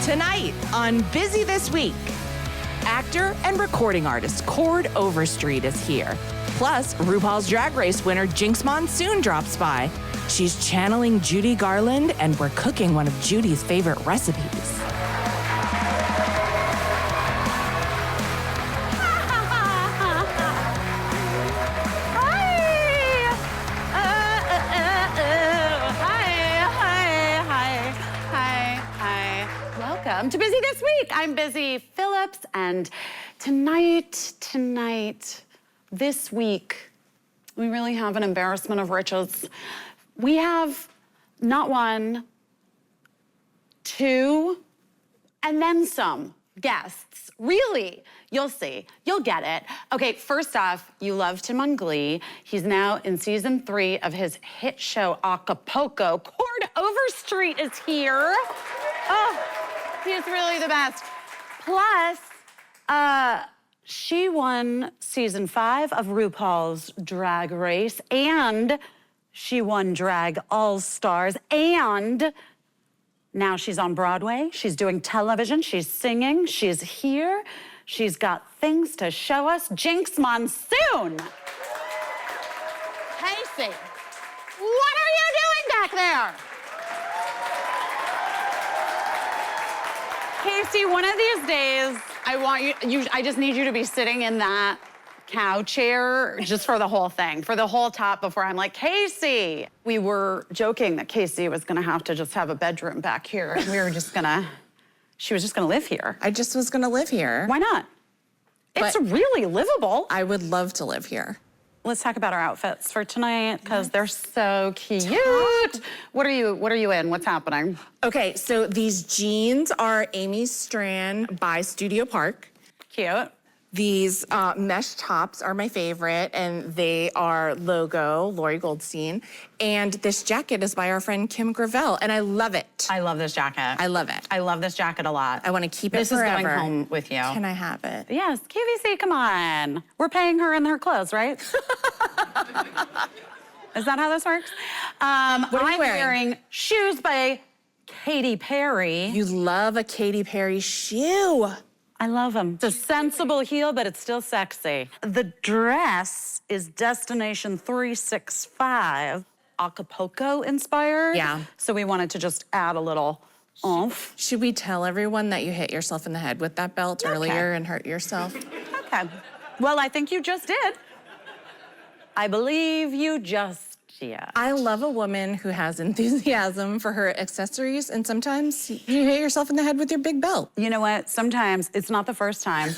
Tonight on Busy This Week, actor and recording artist Chord Overstreet is here. Plus, RuPaul's Drag Race winner Jinkx Monsoon drops by. She's channeling Judy Garland, and we're cooking one of Judy's favorite recipes. Welcome to Busy This Week. I'm Busy Phillips, and tonight, this week, we really have an embarrassment of riches. We have not one, two, and then some guests. Really, you'll see, you'll get it. Okay, first off, you loved him on Glee. He's now in season 3 of his hit show, Acapulco. Chord Overstreet is here. Oh. He's really the best. Plus, she won season 5 of RuPaul's Drag Race, and she won Drag All-Stars, and now she's on Broadway. She's doing television. She's singing. She's here. She's got things to show us. Jinkx Monsoon. Casey, what are you doing back there? Casey, one of these days, I just need you to be sitting in that cow chair just for the whole thing, for the whole top before I'm like, Casey. We were joking that Casey was gonna have to just have a bedroom back here. And she was just gonna live here. I just was gonna live here. Why not? It's really livable. I would love to live here. Let's talk about our outfits for tonight, because they're so cute. What are you in? What's happening? Okay, so these jeans are Amy Strand by Studio Park. Cute. These mesh tops are my favorite, and they are logo, Lori Goldstein. And this jacket is by our friend Kim Gravel, and I love it. I love this jacket. I love it. I love this jacket a lot. I want to keep it forever. This is going home with you. Can I have it? Yes, QVC, come on. We're paying her in her clothes, right? Is that how this works? What are you wearing? Shoes by Katy Perry. You love a Katy Perry shoe. I love them. It's a sensible heel, but it's still sexy. The dress is Destination 365, Acapulco inspired. Yeah. So we wanted to just add a little oomph. Should we tell everyone that you hit yourself in the head with that belt earlier and hurt yourself? Okay. Well, I think you just did. I believe you just did. I love a woman who has enthusiasm for her accessories, and sometimes you hit yourself in the head with your big belt. You know what? Sometimes it's not the first time.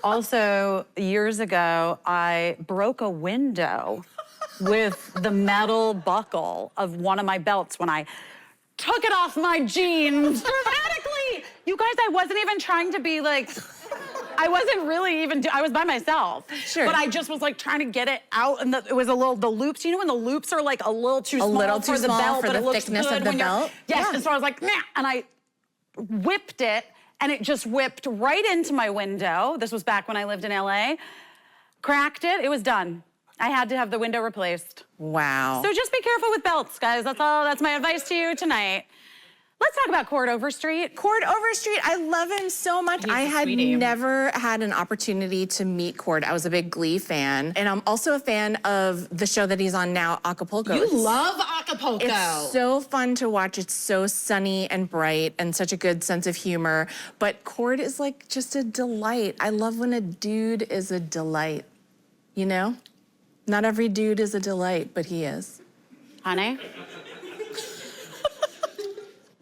Also, years ago, I broke a window with the metal buckle of one of my belts when I took it off my jeans dramatically. You guys, I wasn't even trying to be like, I wasn't really even, I was by myself. Sure. But I just was like trying to get it out, and it was a little, the loops, you know when the loops are like a little too small for the belt, but it looks thickness good of the when you're, belt? yes, Yeah. and so I was like, nah, and I whipped it, and it just whipped right into my window. This was back when I lived in LA. Cracked it, it was done. I had to have the window replaced. Wow. So just be careful with belts, guys. That's all, that's my advice to you tonight. Let's talk about Chord Overstreet. Chord Overstreet, I love him so much. I had never had an opportunity to meet Chord. I was a big Glee fan, and I'm also a fan of the show that he's on now, Acapulco. You love Acapulco. It's so fun to watch. It's so sunny and bright and such a good sense of humor. But Chord is like just a delight. I love when a dude is a delight, you know? Not every dude is a delight, but he is. Honey?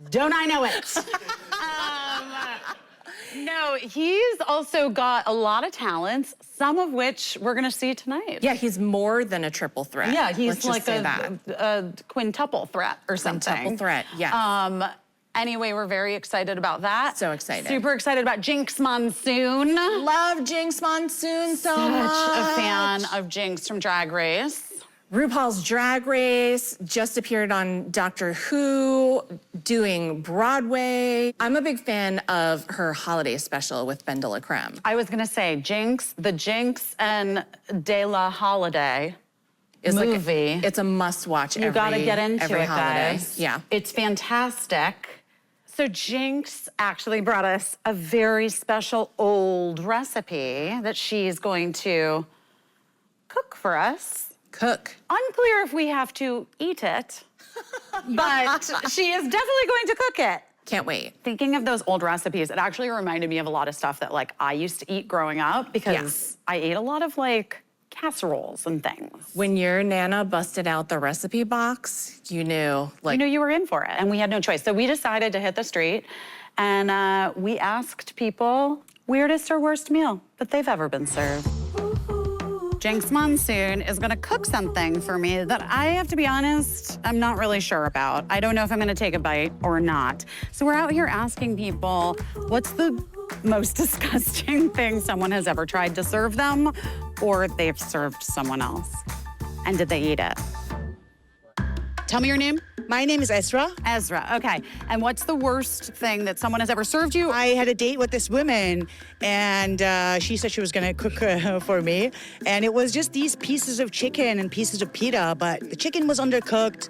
Don't I know it? No, he's also got a lot of talents, some of which we're gonna see tonight. Yeah, he's more than a triple threat. Yeah, he's like a quintuple threat or something. Quintuple threat, yeah. Anyway, we're very excited about that. So excited. Super excited about Jinkx Monsoon. Love Jinkx Monsoon so much. Such a fan of Jinkx from Drag Race. RuPaul's Drag Race, just appeared on Doctor Who, doing Broadway. I'm a big fan of her holiday special with Ben de la Creme. I was gonna say, Jinkx, the Jinkx and De La Holiday movie. It's a must-watch every holiday. You gotta get into it, holiday. guys. Yeah. It's fantastic. So Jinkx actually brought us a very special old recipe that she's going to cook for us. Cook. Unclear if we have to eat it, but she is definitely going to cook it. Can't wait. Thinking of those old recipes, it actually reminded me of a lot of stuff that like I used to eat growing up because I ate a lot of like casseroles and things. When your Nana busted out the recipe box, you knew, like, You knew you were in for it, and we had no choice. So we decided to hit the street, and we asked people weirdest or worst meal that they've ever been served. Jinkx Monsoon is gonna cook something for me that I have to be honest, I'm not really sure about. I don't know if I'm gonna take a bite or not. So we're out here asking people, what's the most disgusting thing someone has ever tried to serve them or they've served someone else? And did they eat it? Tell me your name. My name is Ezra. Ezra, okay. And what's the worst thing that someone has ever served you? I had a date with this woman, and she said she was gonna cook for me. And it was just these pieces of chicken and pieces of pita, but the chicken was undercooked.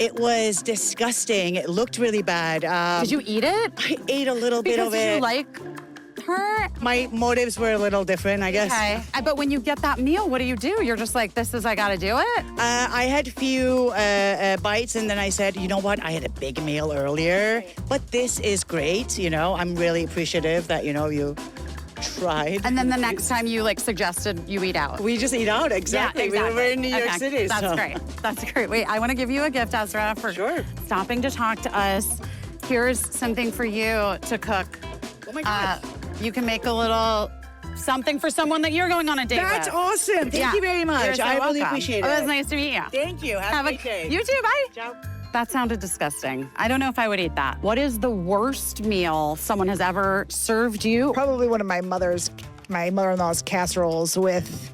It was disgusting. It looked really bad. Did you eat it? I ate a little bit Because of it. you like her? My motives were a little different, I guess. Okay. But when you get that meal, what do? You're just like, I gotta do it? I had a few bites, and then I said, you know what? I had a big meal earlier, but this is great. You know, I'm really appreciative that, you know, you tried. And then the next time you like suggested you eat out. We just eat out, exactly. Yeah, exactly. We were in New York Okay, City. That's so. great. That's great. Wait, I want to give you a gift, Ezra, for Sure. stopping to talk to us. Here's something for you to cook. Oh my God. You can make a little something for someone that you're going on a date That's with. awesome. Thank you very much. You're so I really welcome. appreciate It it. was nice to meet you. Thank you. Have a great day. You too, bye. Ciao. That sounded disgusting. I don't know if I would eat that. What is the worst meal someone has ever served you? Probably one of my mother-in-law's casseroles with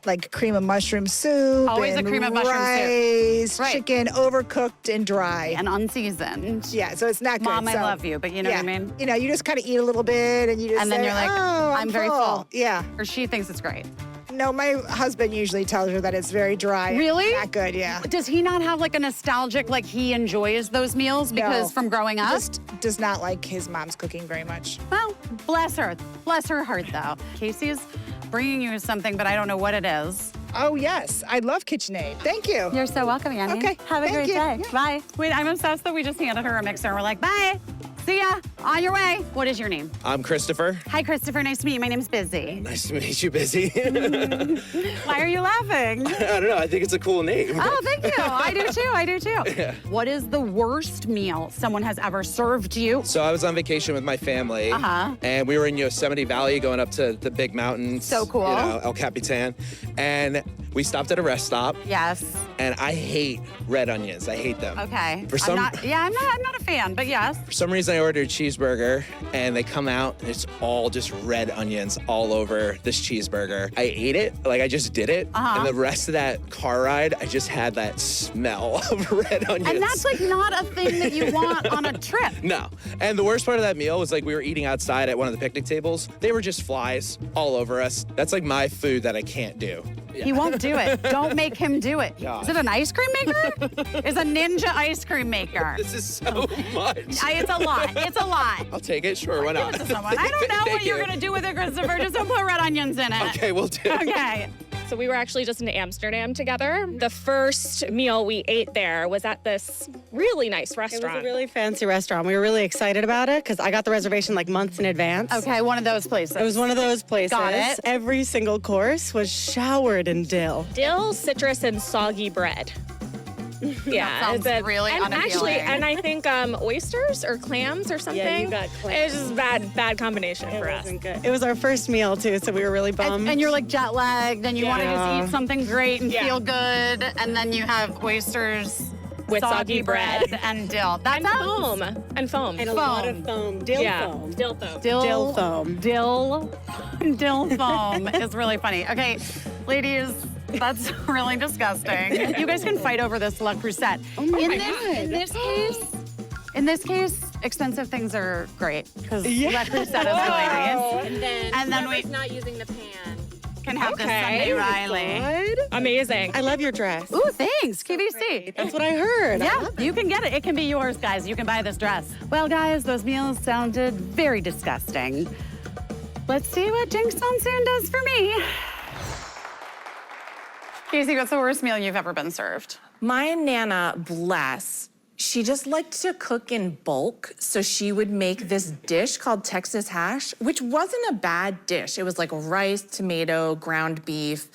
like cream of mushroom soup. Always a and cream of mushroom soup. rice, Right. chicken overcooked and dry. And unseasoned. Yeah, so it's not good. Mom, I so, love you, but you know what I mean? You know, you just kind of eat a little bit and you just And then say, you're like, oh, I'm very full. Yeah. Or she thinks it's great. No, my husband usually tells her that it's very dry. Really? Not good, yeah. Does he not have like a nostalgic, like he enjoys those meals because No. from growing up? Just does not like his mom's cooking very much. Well, bless her. Bless her heart, though. Casey's bringing you something, but I don't know what it is. Oh, yes. I love KitchenAid. Thank you. You're so welcome, Yanni. Okay, Have a thank great you. day. Yeah. Bye. Wait, I'm obsessed that we just handed her a mixer and we're like, bye. See ya. On your way. What is your name? I'm Christopher. Hi, Christopher. Nice to meet you. My name's Busy. Nice to meet you, Busy. Why are you laughing? I don't know. I think it's a cool name. Oh, thank you. I do too. I do too. What is the worst meal someone has ever served you? So I was on vacation with my family, and we were in Yosemite Valley going up to the big mountains. So cool. You know, El Capitan. And we stopped at a rest stop, Yes. and I hate red onions. I hate them. Okay. For some- I'm not a fan, but yes. For some reason, I ordered a cheeseburger, and they come out, and it's all just red onions all over this cheeseburger. I ate it, like I just did it, and the rest of that car ride, I just had that smell of red onions. And that's like not a thing that you want on a trip. No. And the worst part of that meal was like we were eating outside at one of the picnic tables. They were just flies all over us. That's like my food that I can't do. He won't do it. Don't make him do it. God. Is it an ice cream maker? It's a ninja ice cream maker. This is so much. It's a lot. It's a lot. I'll take it. Sure, why not? Give it to someone. I don't know what Thank you're you. gonna do with it, Christopher. Just don't put red onions in it. Okay, we'll do. Okay. So we were actually just in Amsterdam together. The first meal we ate there was at this really nice It restaurant. was a really fancy restaurant. We were really excited about it because I got the reservation like months in advance. Okay, one of those places. It was one of those places. Got it. Every single course was showered in dill. Dill, citrus, and soggy bread. Yeah, sounds really and actually, unappealing. and I think oysters or clams or something. Yeah, you got clams. It was just bad combination It for us. wasn't good. It was our first meal too, so we were really bummed. And you're like jet lagged, and you want to Yeah. just eat something great and Yeah. feel good, and then you have oysters With soggy bread. and dill. That And sounds foam. And foam. and a lot of foam, dill yeah, foam. dill foam. Dill foam. Dill foam is really funny. Okay, ladies, that's really disgusting. You guys can fight over this Le Creuset. Oh my God. In this case, expensive things are great because Le Creuset is really nice. And then And then whoever's we- not using the pan Okay, can have this Sunday, Riley. Good. Amazing. I love your dress. Ooh, thanks, QVC. That's what I heard. Yeah, you can get it. It can be yours, guys. You can buy this dress. Well, guys, those meals sounded very disgusting. Let's see what Jinkx Monsoon does for me. Casey, what's the worst meal you've ever been served? My Nana, bless, she just liked to cook in bulk. So she would make this dish called Texas hash, which wasn't a bad dish. It was like rice, tomato, ground beef,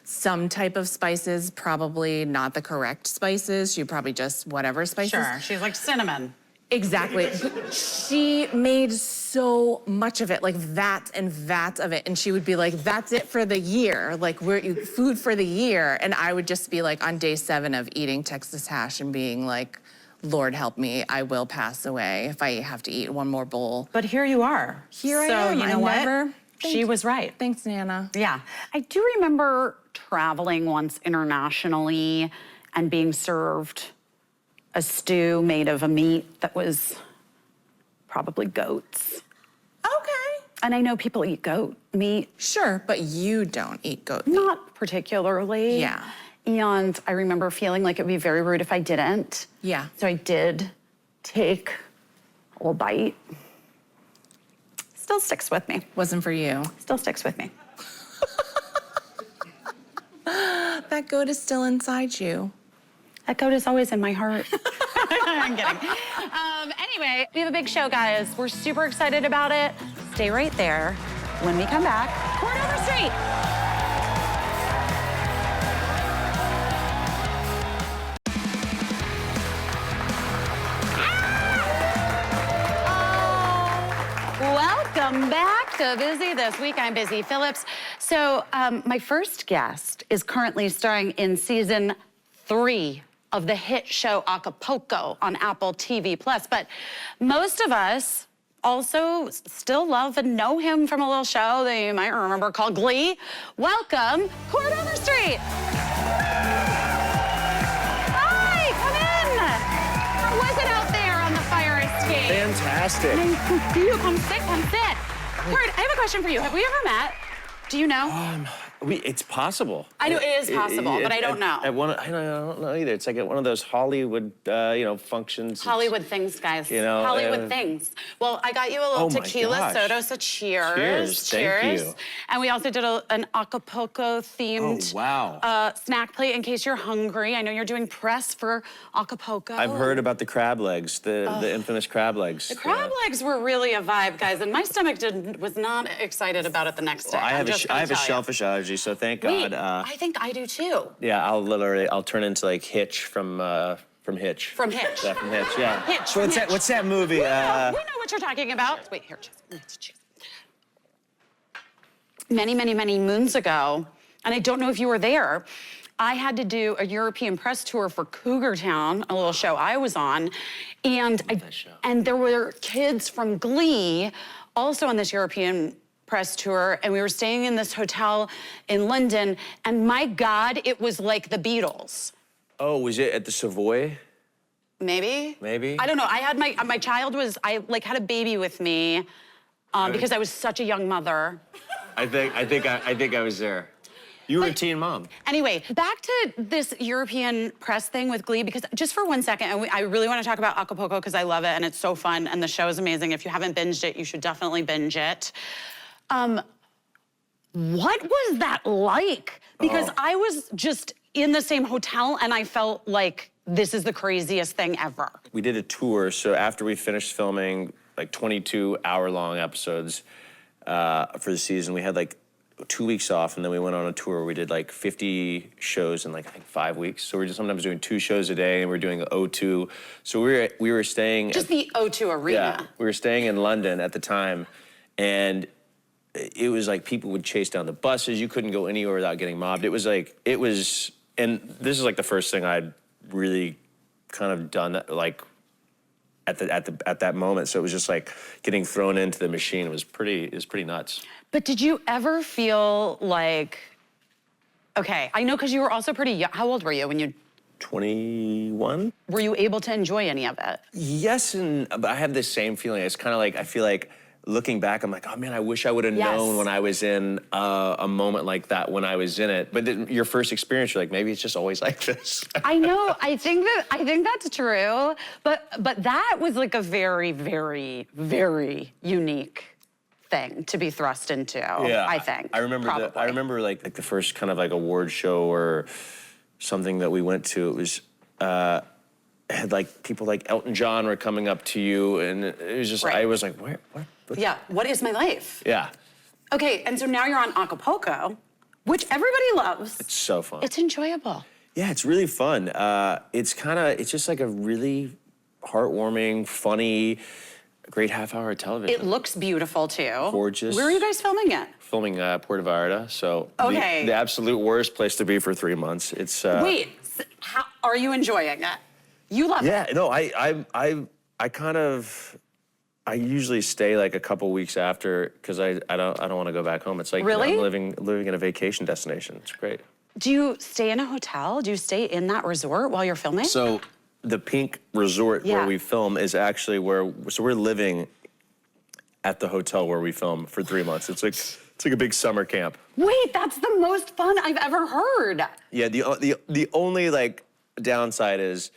some type of spices, probably not the correct spices. She probably just whatever spices. Sure, she's like cinnamon. Exactly. But she made so much of it, like vats and vats of it. And she would be like, that's it for the year. Like, food for the year. And I would just be like on day 7 of eating Texas hash and being like, Lord help me, I will pass away if I have to eat one more bowl. But here you are. Here I so am. you know I what? She was right. Thanks, Nana. Yeah. I do remember traveling once internationally and being served a stew made of a meat that was probably goat's. Okay. And I know people eat goat meat. Sure, but you don't eat goat meat. Not particularly. Yeah. And I remember feeling like it would be very rude if I didn't. Yeah. So I did take a little bite. Still sticks with me. Wasn't for you. Still sticks with me. That goat is still inside you. That goat is always in my heart. I'm kidding. Anyway, we have a big show, guys. We're super excited about it. Stay right there. When we come back, Chord Overstreet. Welcome back to Busy This Week. I'm Busy Phillips. So my first guest is currently starring in season 3 of the hit show Acapulco on Apple TV+. But most of us also still love and know him from a little show that you might remember called Glee. Welcome, Chord Overstreet. Hi, come in. How was it out there on the fire escape? Fantastic. Nice to see you. Come sit, come sit. Chord, I have a question for you. Have we ever met? Do you know? It's possible. I know it is possible, but I don't know. I don't know either. It's like at one of those Hollywood, functions. Hollywood things, guys. You know, Hollywood things. Well, I got you a little Oh my tequila gosh. soda, so cheers. Cheers, thank you. And we also did an Acapulco themed Oh, wow. snack plate in case you're hungry. I know you're doing press for Acapulco. I've heard about the crab legs, the infamous crab legs. The crab legs were really a vibe, guys, and my stomach was not excited about it the next day. Well, I have I'm a shellfish allergy, so thank Wait, God. I think I do too. Yeah, I'll turn into like Hitch from Hitch. From Hitch. Yeah, from Hitch. Yeah. Hitch, So from Hitch. what's that movie? We know what you're talking about. Wait, here, cheese. Many, many, many moons ago, and I don't know if you were there, I had to do a European press tour for Cougar Town, a little show I was on, and there were kids from Glee also on this European press tour, and we were staying in this hotel in London, and my God, it was like the Beatles. Oh, was it at the Savoy? Maybe? Maybe? I don't know. I had my child I had a baby with me because I was such a young mother. I think I was there. You were a teen mom. Anyway, back to this European press thing with Glee, because just for 1 second, and I really want to talk about Acapulco because I love it and it's so fun and the show is amazing. If you haven't binged it, you should definitely binge it. What was that like? Because I was just in the same hotel and I felt like this is the craziest thing ever. We did a tour, so after we finished filming like 22-hour-long episodes for the season, we had like 2 weeks off, and then we went on a tour where we did like 50 shows in like I think 5 weeks. So we're just sometimes doing 2 shows a day, and we're doing O2. So we were staying Just the O2 arena. Yeah, we were staying in London at the time, and it was like people would chase down the buses. You couldn't go anywhere without getting mobbed. It was, and this is like the first thing I'd really kind of done like at that moment. So it was just like getting thrown into the machine. It was pretty nuts. But did you ever feel like, okay, I know because you were also pretty young. How old were you when you? 21. Were you able to enjoy any of it? Yes, but I have this same feeling. It's kind of like I feel like looking back, I'm like, oh man, I wish I would have known when I was in a moment like that when I was in it. But then your first experience, you're like, maybe it's just always like this. I know. I think that's true. But that was like a very, very, very unique thing to be thrust into. Yeah, I think. I remember like the first kind of like award show or something that we went to. It was. Had like people like Elton John were coming up to you, and it was just I was like, what? Yeah. What is my life? Yeah. Okay, and so now you're on Acapulco, which everybody loves. It's so fun. It's enjoyable. Yeah, it's really fun. It's just like a really heartwarming, funny, great half-hour of television. It looks beautiful too. Gorgeous. Where are you guys filming it? Filming Puerto Vallarta, so Okay. the absolute worst place to be for 3 months. It's Wait, how are you enjoying it? You love it. Yeah, no, I usually stay like a couple weeks after because I don't want to go back home. It's like Really? I'm living in a vacation destination. It's great. Do you stay in a hotel? Do you stay in that resort while you're filming? So the Pink Resort where we film is actually we're living at the hotel where we film for 3 months. It's like a big summer camp. Wait, that's the most fun I've ever heard. Yeah, the only like downside is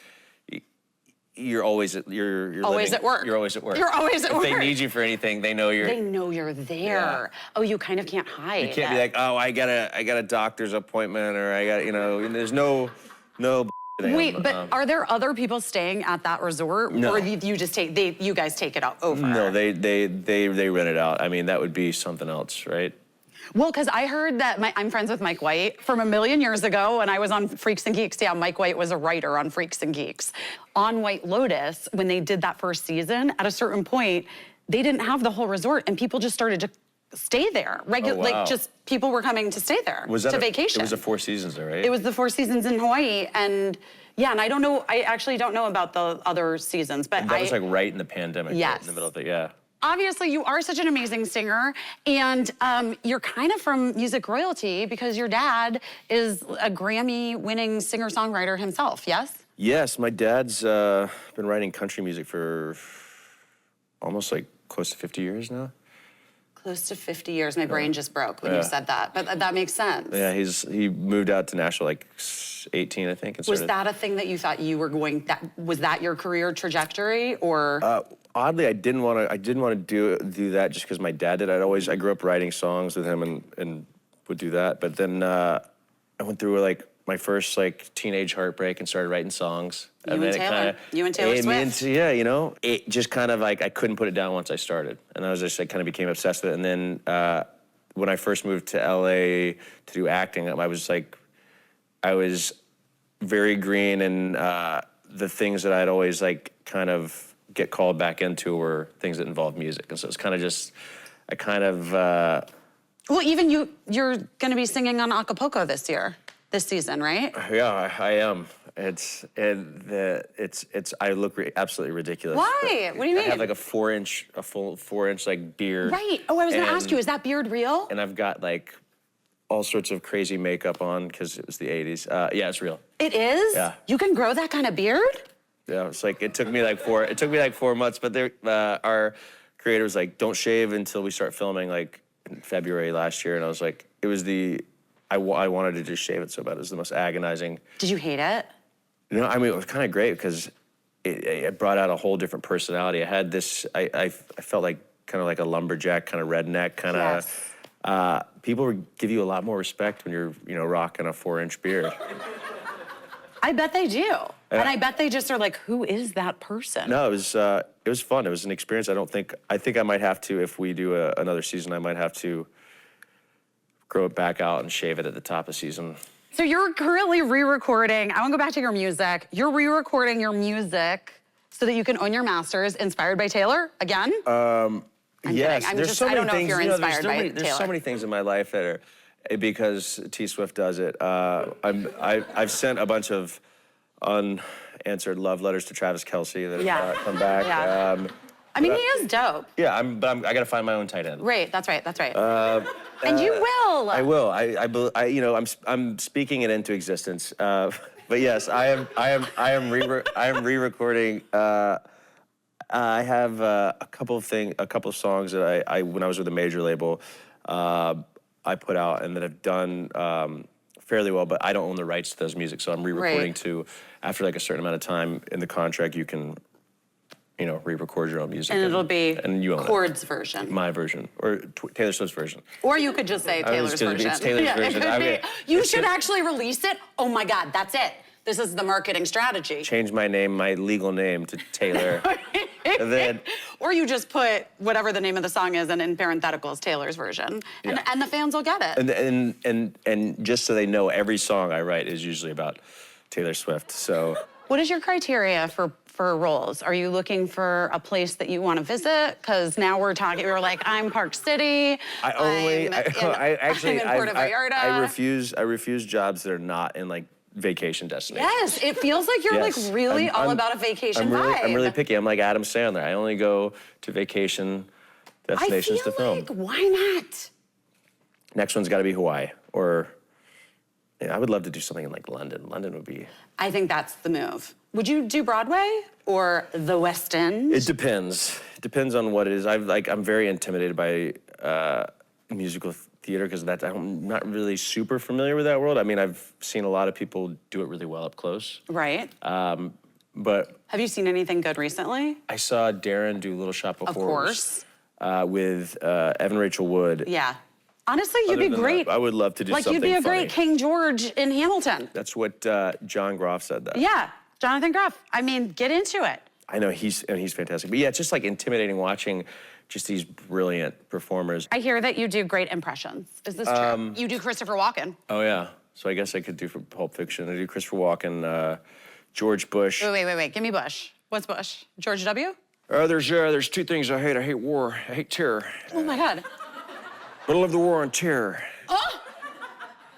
you're always at you're always living, at work. You're always at work. You're always at if work. They need you for anything. They know you're. They know you're there. Oh, you kind of can't hide. You can't be like, oh, I got a doctor's appointment, or I got and there's no. Wait, but are there other people staying at that resort, No. or you just you guys take it out over? No, they rent it out. I mean, that would be something else, right? Well, because I heard that I'm friends with Mike White from a million years ago when I was on Freaks and Geeks. Yeah, Mike White was a writer on Freaks and Geeks. On White Lotus, when they did that first season, at a certain point, they didn't have the whole resort and people just started to stay there. Like just people were coming to stay there to vacation. It was the 4 seasons there, right? It was the 4 seasons in Hawaii. And yeah, and I actually don't know about the other seasons, but that was like right in the pandemic, right in the middle of it, yeah. Obviously, you are such an amazing singer, and you're kind of from music royalty because your dad is a Grammy-winning singer-songwriter himself, yes? Yes, my dad's been writing country music for almost like close to 50 years now. Close to 50 years. My brain just broke when you said that, but that makes sense. Yeah, he moved out to Nashville like 18, I think. And was that a thing that you thought you were going? Was that your career trajectory, or? Oddly, I didn't want to do that just because my dad did. I grew up writing songs with him and would do that. But then I went through like my first like teenage heartbreak and started writing songs. You and Taylor Swift. Yeah, it just kind of like I couldn't put it down once I started, and I kind of became obsessed with it. And then when I first moved to LA to do acting, I was very green, and the things that I'd always like kind of get called back into were things that involved music, and so it's kind of just Well, even you're going to be singing on Acapulco this season, right? Yeah, I am. I look absolutely ridiculous. Why? What do you mean? I have like a full 4-inch like beard. Right. Oh, I was going to ask you, is that beard real? And I've got like all sorts of crazy makeup on because it was the 80s. Yeah, it's real. It is? Yeah. You can grow that kind of beard? Yeah, it's like it took me like 4 months, but our creator was like, don't shave until we start filming like in February last year, and I was like, I wanted to just shave it so bad. It was the most agonizing. Did you hate it? No, I mean, it was kind of great because it brought out a whole different personality. I had this, I felt like kind of like a lumberjack, kind of redneck, kind of, Yes. People would give you a lot more respect when you're, rocking a 4-inch beard. I bet they do. And I bet they just are like, who is that person? No, it was fun. It was an experience. I think I might have to, if we do another season, I might have to grow it back out and shave it at the top of season. So you're currently re-recording. I want to go back to your music. You're re-recording your music so that you can own your masters, inspired by Taylor again? I'm yes. Kidding. There's so I many don't know things, if you're inspired by Taylor. There's so many things in my life that are because T Swift does it. I've sent a bunch of unanswered love letters to Travis Kelce that have come back. Yeah. I mean, he is dope. Yeah, I got to find my own tight end. Right, that's right. And you will. I will. I'm speaking it into existence. But yes, I am re-recording. I have a couple of songs that I when I was with a major label, I put out and that have done fairly well, but I don't own the rights to those music, so I'm re-recording too. After like a certain amount of time in the contract, you can, re-record your own music. And it'll be and you own Chord's version. My version, or Taylor Swift's version. Or you could just say Taylor's version. It's Taylor's version. It could be. You should actually release it. Oh my God, that's it. This is the marketing strategy. Change my name, my legal name, to Taylor. And then, or you just put whatever the name of the song is and in parentheticals, Taylor's version. And the fans will get it. And just so they know, every song I write is usually about Taylor Swift. So what is your criteria for roles? Are you looking for a place that you want to visit? Because now we're like, I'm Park City. I'm in Puerto Vallarta. I refuse jobs that are not in like vacation destinations. Yes, it feels like you're like really all about a vacation vibe. I'm really picky. I'm like Adam Sandler. I only go to vacation destinations to film. Why not? Next one's got to be Hawaii, or I would love to do something in like London. London would be. I think that's the move. Would you do Broadway or the West End? It depends. It depends on what it is. I'm very intimidated by musical theater because I'm not really super familiar with that world. I mean, I've seen a lot of people do it really well up close. Right. But have you seen anything good recently? I saw Darren do Little Shop of Of Horrors. course. With Evan Rachel Wood. Yeah. Honestly, you'd be great. I would love to do something Like, you'd be a funny. great King George in Hamilton. That's what John Groff said that. Yeah, Jonathan Groff. I mean, get into it. I know, he's fantastic. But yeah, it's just like intimidating watching just these brilliant performers. I hear that you do great impressions. Is this true? You do Christopher Walken. Oh yeah, so I guess I could do for Pulp Fiction. I do Christopher Walken, George Bush. Wait. Give me Bush. What's Bush? George W? There's two things I hate. I hate war. I hate terror. Oh my God. But I love the war on terror. Oh!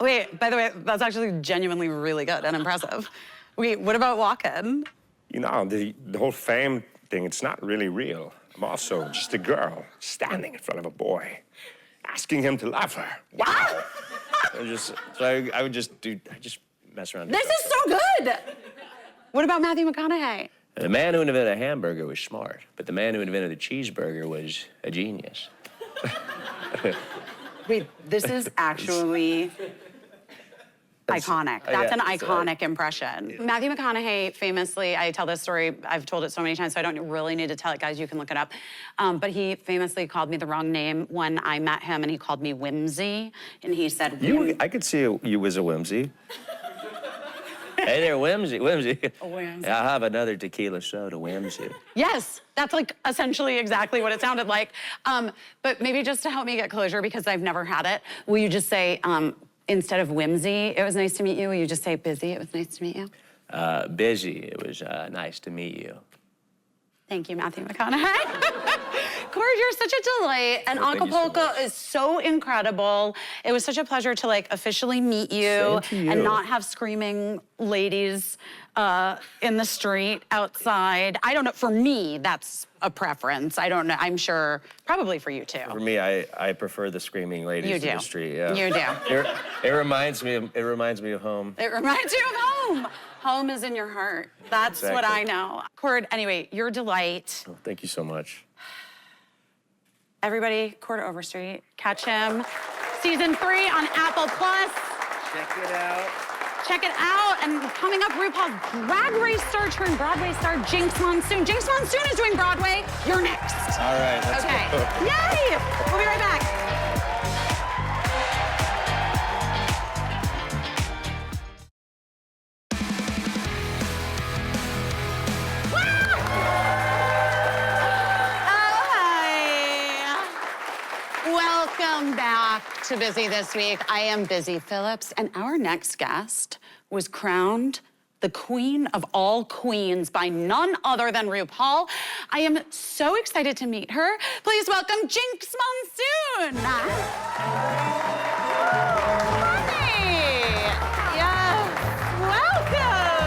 Wait, by the way, that's actually genuinely really good and impressive. Wait, what about Walken? You know, the whole fame thing, it's not really real. I'm also just a girl standing in front of a boy, asking him to love her. Wow! I would just mess around. This is so good! What about Matthew McConaughey? The man who invented a hamburger was smart, but the man who invented the cheeseburger was a genius. Wait, this is actually iconic. That's an iconic impression. Matthew McConaughey famously, I tell this story, I've told it so many times, so I don't really need to tell it, guys, you can look it up. But he famously called me the wrong name when I met him, and he called me Whimsy, and he said, I could see you as a whimsy. Hey there, Whimsy. Whimsy. I'll have another tequila soda, Whimsy. Yes, that's like essentially exactly what it sounded like. But maybe just to help me get closure, because I've never had it, will you just say, instead of Whimsy, it was nice to meet you, will you just say Busy, it was nice to meet you? Busy, it was nice to meet you. Thank you, Matthew McConaughey. Cord, you're such a delight, and Acapulco is so incredible. It was such a pleasure to like officially meet you and not have screaming ladies in the street outside. I don't know, for me, that's a preference. I don't know, I'm sure, probably for you too. For me, I prefer the screaming ladies in the street. Yeah. You do. It reminds me of home. It reminds you of home. Home is in your heart. That's what I know. Cord, anyway, you're a delight. Oh, thank you so much. Everybody, Chord Overstreet, catch him. Season 3 on Apple Plus. Check it out. Check it out. And coming up, RuPaul's Drag Race star turned Broadway star Jinkx Monsoon. Jinkx Monsoon is doing Broadway. You're next. All right. Let's go. Yay! We'll be right back. Welcome back to Busy This Week. I am Busy Phillips, and our next guest was crowned the queen of all queens by none other than RuPaul. I am so excited to meet her. Please welcome Jinkx Monsoon. Hi. Yes, welcome.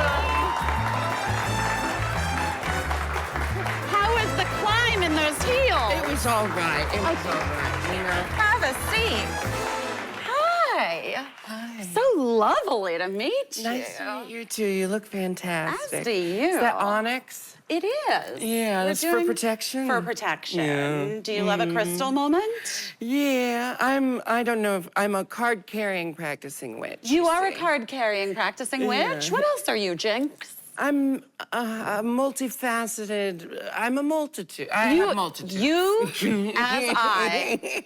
How was the climb in those heels? It was all right. It was all right. You know. Have a seat. Hi. Hi. So lovely to meet you. Nice to meet you too. You look fantastic. As do you. Is that onyx? It is. Yeah, We're that's for doing protection. For protection. Yeah. Do you love a crystal moment? Yeah, I don't know if I'm a card-carrying practicing witch. You are see. a card-carrying practicing witch? What else are you, Jinkx? I'm a multifaceted, I'm a multitude. I have multitudes. You,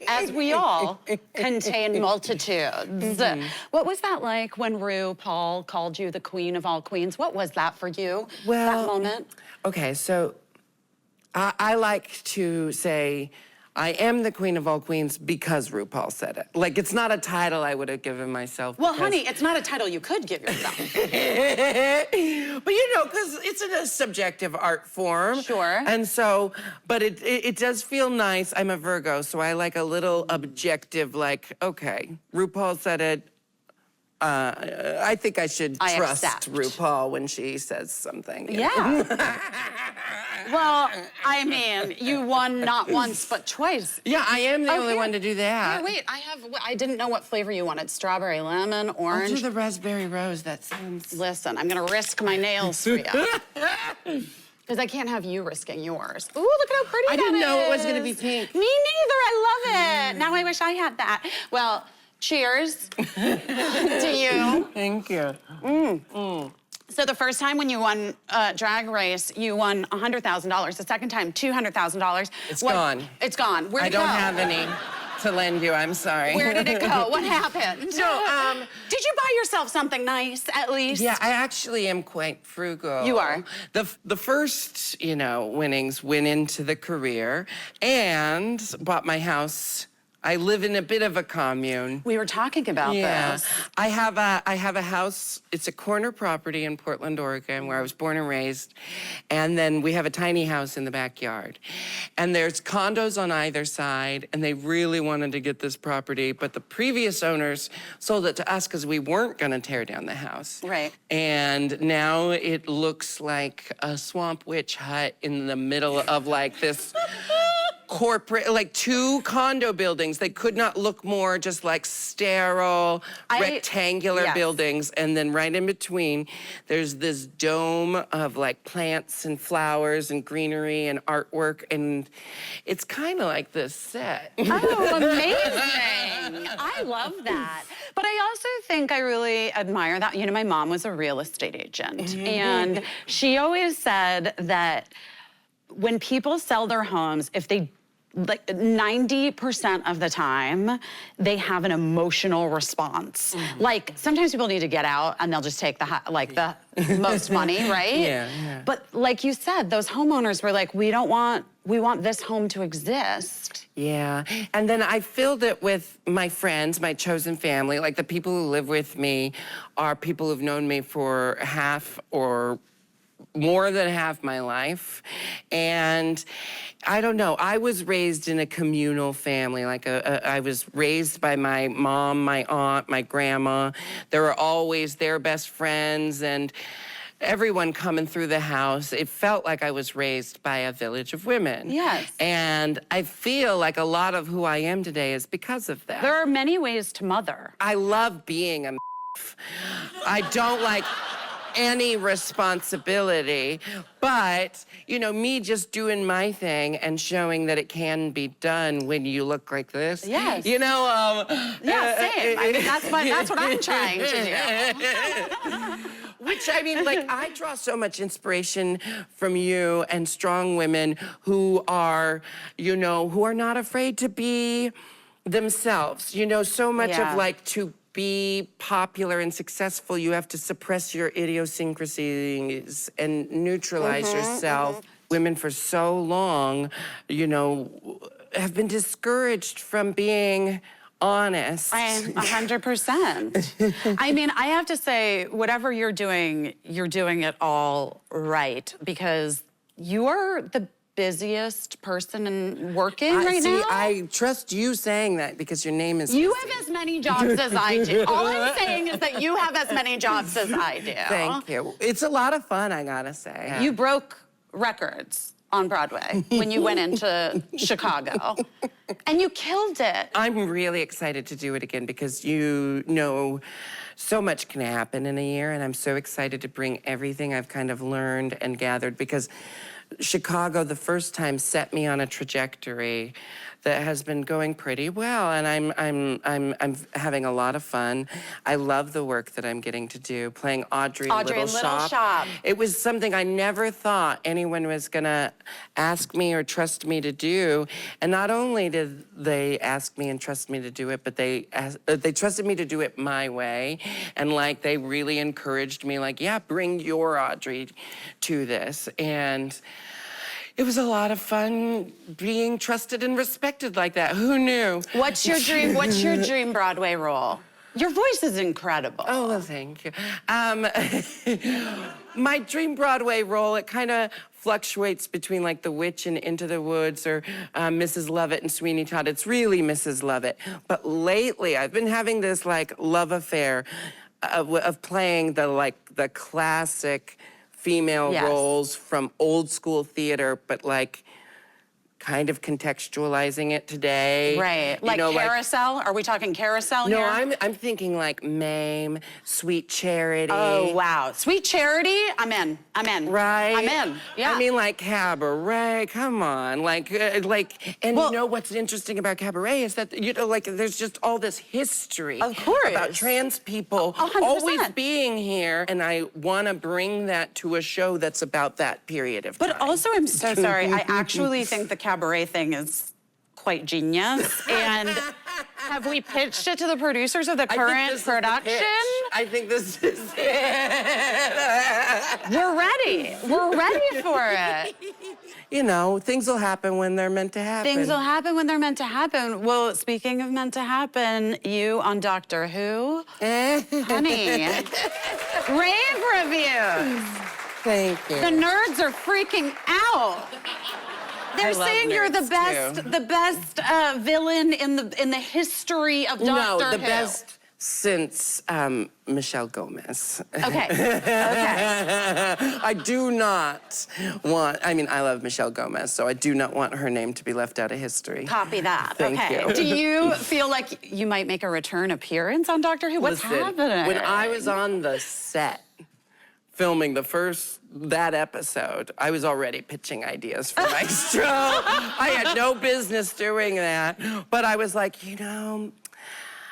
as we all, contain multitudes. What was that like when RuPaul called you the queen of all queens? What was that for you, that moment? Okay, so I like to say I am the queen of all queens because RuPaul said it. Like, it's not a title I would have given myself. Well, honey, it's not a title you could give yourself. But you know, because it's in a subjective art form. Sure. And so, but it does feel nice. I'm a Virgo, so I like a little objective, like, okay, RuPaul said it. I think I should trust accept. RuPaul when she says something. you know? Yeah. Well, I mean, you won not once, but twice. Yeah, I am the only one to do that. Here, wait, I didn't know what flavor you wanted. Strawberry, lemon, orange. I'll do the raspberry rose. That sounds... Listen, I'm gonna risk my nails for you. Because I can't have you risking yours. Ooh, look at how pretty I that didn't know it was is. gonna be pink. Me neither, I love it. Now I wish I had that. Well, cheers to you. Thank you. So the first time when you won Drag Race, you won $100,000. The second time, $200,000. It's gone. It's gone. Where'd it go? I don't have any to lend you. I'm sorry. Where did it go? What happened? No, did you buy yourself something nice, at least? Yeah, I actually am quite frugal. You are? The first, winnings went into the career and bought my house. I live in a bit of a commune. We were talking about this. I have a house. It's a corner property in Portland, Oregon, where I was born and raised. And then we have a tiny house in the backyard. And there's condos on either side, and they really wanted to get this property, but the previous owners sold it to us because we weren't going to tear down the house. Right. And now it looks like a swamp witch hut in the middle of like this corporate, like 2 condo buildings. They could not look more just like sterile, rectangular buildings. And then right in between, there's this dome of like plants and flowers and greenery and artwork. And it's kind of like this set. Oh, amazing. I love that. But I also think I really admire that. My mom was a real estate agent. And she always said that when people sell their homes, if they 90% of the time, they have an emotional response. Like, sometimes people need to get out and they'll just take the most money, right? Yeah. But like you said, those homeowners were like, we want this home to exist. Yeah, and then I filled it with my friends, my chosen family. Like, the people who live with me are people who've known me for half or more than half my life. And I don't know, I was raised in a communal family. Like, I was raised by my mom, my aunt, my grandma. They were always their best friends and everyone coming through the house. It felt like I was raised by a village of women. Yes. And I feel like a lot of who I am today is because of that. There are many ways to mother. I love being a I don't like any responsibility, but me just doing my thing and showing that it can be done when you look like this. Yes. Yeah, same. I mean, that's what I'm trying to do. Which, I mean, like, I draw so much inspiration from you and strong women who are, who are not afraid to be themselves. So much of like to be popular and successful, you have to suppress your idiosyncrasies and neutralize yourself. Women for so long, have been discouraged from being honest. 100%. I mean, I have to say, whatever you're doing it all right, because you're the busiest person in working right now. I trust you saying that because your name is... You have as many jobs as I do. All I'm saying is that you have as many jobs as I do. Thank you. It's a lot of fun, I gotta say. You broke records. on Broadway when you went into Chicago. And you killed it. I'm really excited to do it again because you know so much can happen in a year, and I'm so excited to bring everything I've kind of learned and gathered because Chicago, the first time, set me on a trajectory that has been going pretty well, and I'm having a lot of fun. I love the work that I'm getting to do, playing Audrey in Little Shop. It was something I never thought anyone was gonna ask me or trust me to do, and not only did they ask me and trust me to do it, but they trusted me to do it my way, and like they really encouraged me, like, yeah, bring your Audrey to this, and it was a lot of fun being trusted and respected like that. Who knew? What's your dream? What's your dream Broadway role? Your voice is incredible. Oh, well, thank you. My dream Broadway role, it kind of fluctuates between like The Witch and Into the Woods or Mrs. Lovett and Sweeney Todd. It's really Mrs. Lovett. But lately, I've been having this like love affair of playing the classic female roles from old school theater, but like kind of contextualizing it today. Right, like Carousel? Are we talking Carousel here? No, I'm thinking like Mame, Sweet Charity. Oh, wow. Sweet Charity? I'm in. Right? I'm in, yeah. I mean, like Cabaret, come on. And you know what's interesting about Cabaret is that, you know, like there's just all this history. Of course. About trans people 100%. always being here. And I want to bring that to a show that's about that period of time. But also, I'm so sorry. I actually think the Cabaret thing is quite genius. And have we pitched it to the producers of the current production? I think this is it. We're ready. We're ready for it. You know, things will happen when they're meant to happen. Things will happen when they're meant to happen. Well, speaking of meant to happen, you on Doctor Who, honey, rave reviews. Thank you. The nerds are freaking out. They're saying you're the best villain in the history of Doctor Who. No, the best since Michelle Gomez. Okay. I do not want, I mean, I love Michelle Gomez, so I do not want her name to be left out of history. Copy that. Thank you. Do you feel like you might make a return appearance on Doctor Who? What's happening? When I was on the set filming that episode, I was already pitching ideas for Maestro. I had no business doing that, but I was like, you know,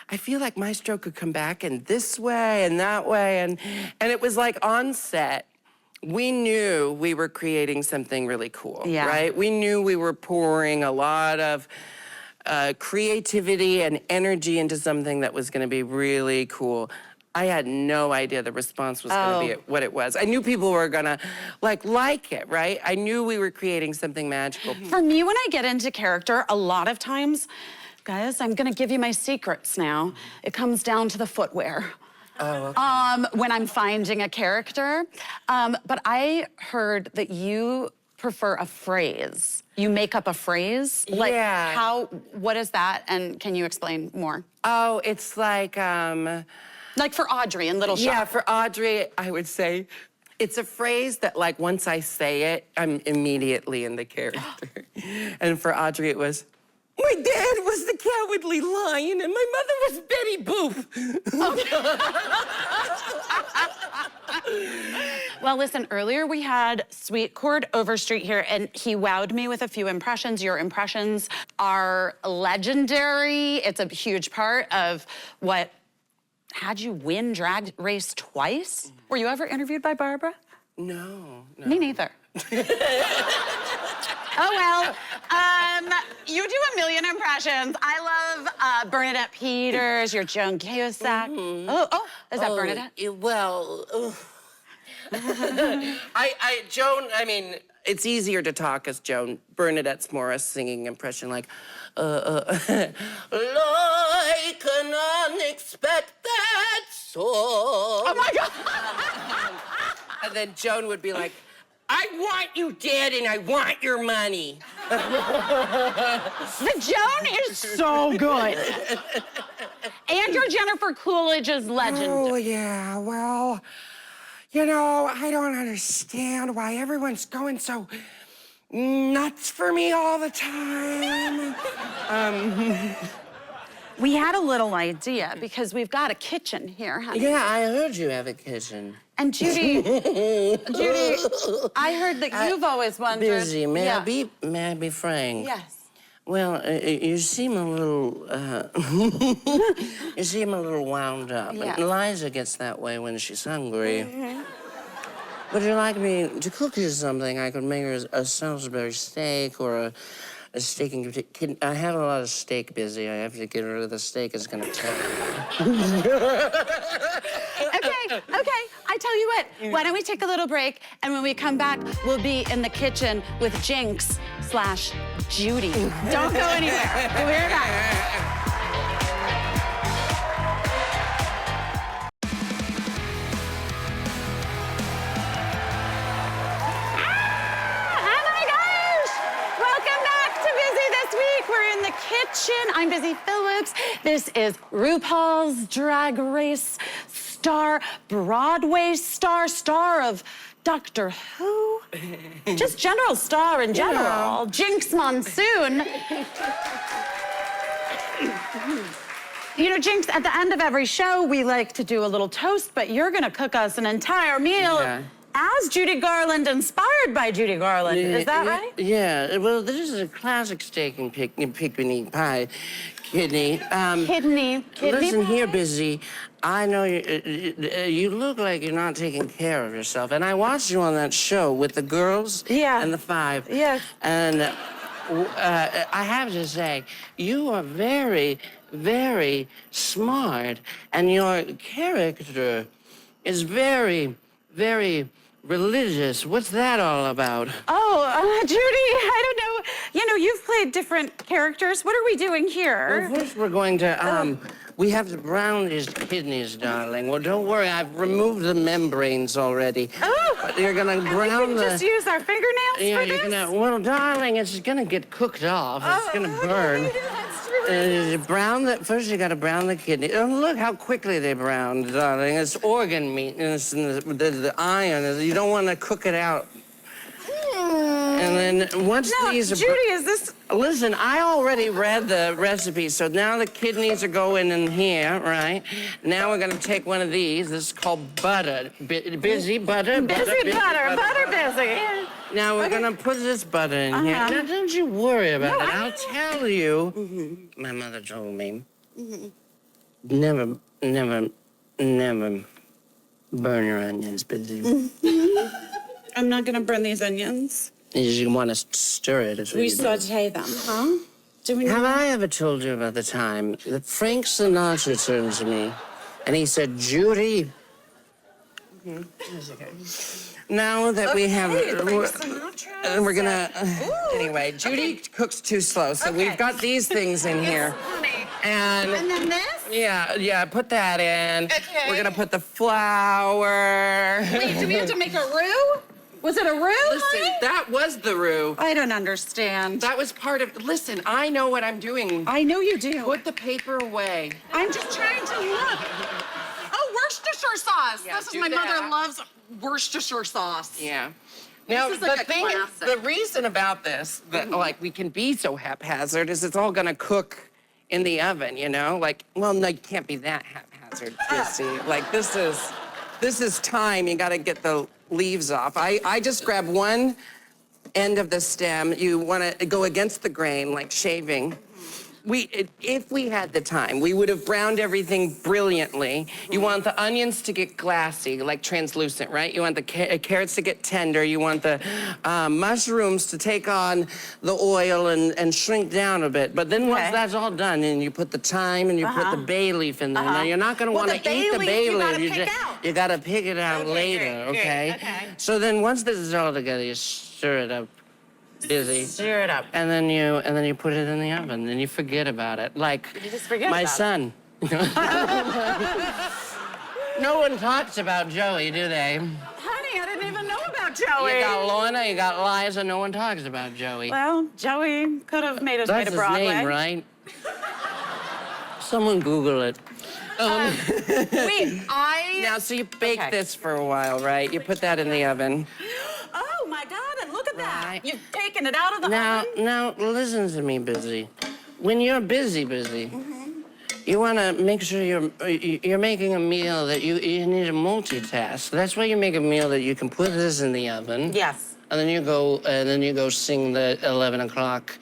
I feel like Maestro could come back in this way and that way, and it was like on set, we knew we were creating something really cool, right? We knew we were pouring a lot of creativity and energy into something that was gonna be really cool. I had no idea the response was gonna be what it was. I knew people were gonna like it, right? I knew we were creating something magical. For me, when I get into character, a lot of times, guys, I'm gonna give you my secrets now. It comes down to the footwear. Oh, okay. When I'm finding a character. But I heard that you prefer a phrase. You make up a phrase? Like what is that? And can you explain more? Oh, it's like for Audrey in Little Shop. Yeah, for Audrey, I would say, it's a phrase that like once I say it, I'm immediately in the character. And for Audrey, it was, my dad was the Cowardly Lion and my mother was Betty Boop. Well, listen, earlier we had sweet Chord Overstreet here, and he wowed me with a few impressions. Your impressions are legendary. It's a huge part of what had you win Drag Race twice. Were you ever interviewed by Barbara? No. Me neither. Oh, well, you do a million impressions. I love Bernadette Peters, your Joan Cusack. Is that Bernadette? Joan, I mean, it's easier to talk as Joan. Bernadette's more a singing impression, like, like an unexpected soul. Oh my God! And then Joan would be like, I want you dead and I want your money. The Joan is so good. And your Jennifer Coolidge is legendary. Oh, yeah, well, you know, I don't understand why everyone's going so Nuts for me all the time. We had a little idea because we've got a kitchen here, honey. Yeah, I heard you have a kitchen. And Judy, I heard that you've always wondered. Busy. May I be frank? Yes. Well, you seem a little, you seem a little wound up. Yeah. And Liza gets that way when she's hungry. Would you like me to cook you something? I could make her a Salisbury steak or a steak and kidney. I have a lot of steak busy. I have to get rid of the steak. It's gonna take. Okay. I tell you what, why don't we take a little break, and when we come back, we'll be in the kitchen with Jinkx/Judy. Don't go anywhere. We'll be right back. Kitchen. I'm Busy Phillips. This is RuPaul's Drag Race star, Broadway star of Doctor Who. Just general star in general. Jinkx Monsoon. You know, Jinkx, at the end of every show, we like to do a little toast, but you're gonna cook us an entire meal. As Judy Garland, inspired by Judy Garland. Is that right? Yeah. Well, this is a classic steak and picnic pie. Kidney. Kidney Listen pie? here, Busy. I know you look like you're not taking care of yourself. And I watched you on that show with the girls and the five. Yes. And I have to say, you are very, very smart. And your character is very, very religious. What's that all about? Oh, Judy, I don't know. You know, you've played different characters. What are we doing here? Well, first we're going to, we have to brown these kidneys, darling. Well, don't worry, I've removed the membranes already. Oh! But you're gonna brown the... just use our fingernails yeah, for you're this? gonna, well, darling, it's gonna get cooked off. It's gonna burn. First you gotta brown the kidney. Oh, look how quickly they brown, darling. It's organ meat, and it's in the iron. You don't want to cook it out. And then once these are... Judy, is this... Listen, I already read the recipe, so now the kidneys are going in here, right? Now we're gonna take one of these. This is called butter. Busy butter. Busy butter busy. Now we're gonna put this butter in here. Now don't you worry about it. I'll tell you. My mother told me, never burn your onions, Busy. I'm not gonna burn these onions. You want to stir it. We saute them, huh? Have I ever told you about the time that Frank Sinatra turned to me and he said, Judy, now that we have... we're gonna... anyway, Judy cooks too slow, so we've got these things in here. And then this? Yeah, put that in. Okay. We're gonna put the flour. Wait, do we have to make a roux? Was it a roux, Listen, honey? that was the roux. I don't understand. That was part of... Listen, I know what I'm doing. I know you do. Put the paper away. I'm just trying to look. Oh, Worcestershire sauce. Yeah, this is do my that. mother loves Worcestershire sauce. Yeah. Now, This is like the a thing, classic. the reason about this, that like we can be so haphazard, is it's all gonna cook in the oven, you know? Like, well, no, you can't be that haphazard, Chrissy. Like, this is time. You gotta get the leaves off. I just grab one end of the stem. You wanna go against the grain, like shaving. If we had the time, we would have browned everything brilliantly. You want the onions to get glassy, like translucent, right? You want the carrots to get tender. You want the mushrooms to take on the oil and shrink down a bit. But then once that's all done, and you put the thyme and you put the bay leaf in there. Now, you're not gonna wanna eat the bay leaf. You gotta pick it out later, okay? So then once this is all together, you stir it up. Busy. Stir it up. And then you put it in the oven, and you forget about it. Like You just forget my about son. No one talks about Joey, do they? Honey, I didn't even know about Joey. You got Lorna, you got Liza, no one talks about Joey. Well, Joey could have made his way That's to his Broadway. name, right? Someone Google it. Wait, Now, so you bake this for a while, right? You put that in the oven. Oh my God, and look at that. Right. You've taken it out of the Now, oven. now, listen to me, Busy. When you're busy, you want to make sure you're making a meal that you need to multitask. That's why you make a meal that you can put this in the oven. Yes. And then you go sing the 11 o'clock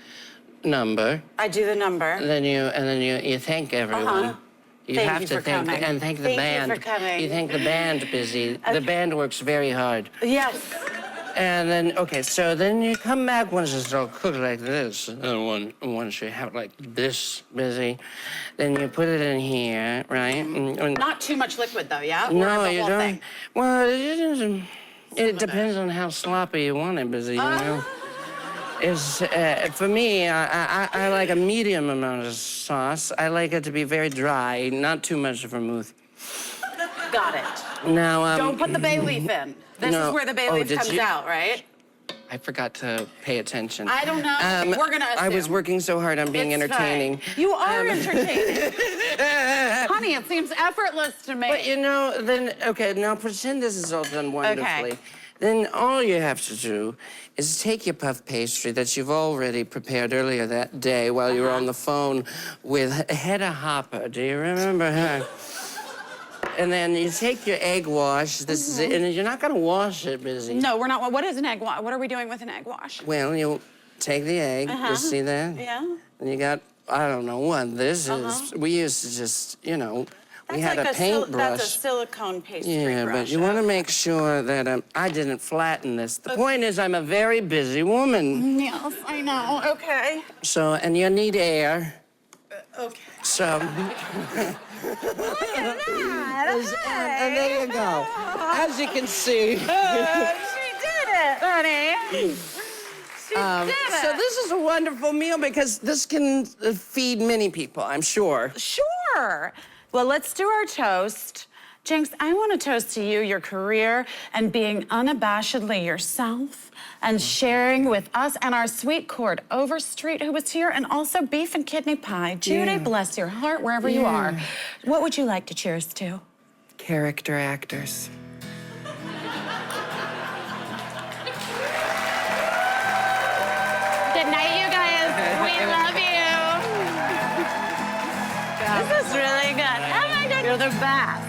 number. I do the number. And then you thank everyone. You Thank have you to for thank coming. and thank the Thank you band. for coming. You thank the band, Busy. The band works very hard. Yes. And then, okay, so then you come back once it's all cooked like this, and once you have like this, Busy, then you put it in here, right? Not too much liquid, though, yeah? Or No, the you whole don't. thing? Well, it depends on how sloppy you want it, Busy, you know? It's, for me, I like a medium amount of sauce. I like it to be very dry, not too much vermouth. Got it. Now, Don't put the bay leaf in. This no. is where the bay Oh, leaf did comes you? out, right? I forgot to pay attention. I don't know. We're gonna assume. I was working so hard on being It's entertaining. fine. You are entertaining. Honey, it seems effortless to me. But you know, then, okay, now pretend this is all done wonderfully. Okay. Then all you have to do is take your puff pastry that you've already prepared earlier that day while you were on the phone with Hedda Hopper. Do you remember her? And then you take your egg wash. This is it, and you're not gonna wash it, Busy. No, we're not. What is an egg wash? What are we doing with an egg wash? Well, you take the egg. You see that? Yeah. And you got, I don't know what this is. We used to just, you know, we had like a paintbrush. That's a silicone pastry Yeah, brush. but you want to make sure that I didn't flatten this. The point is, I'm a very busy woman. Yes, I know. Okay. So, and you need air. Okay. So. And there you go. As you can see. She did it, honey. She did it. So this is a wonderful meal because this can feed many people, I'm sure. Sure. Well, let's do our toast. Jinkx, I want to toast to you, your career, and being unabashedly yourself, and sharing with us and our sweet Chord Overstreet, who was here, and also beef and kidney pie. Judy, bless your heart, wherever you are. What would you like to cheers to? Character actors. Good night, you guys. We love you. This is really good. Oh my God, you're the best.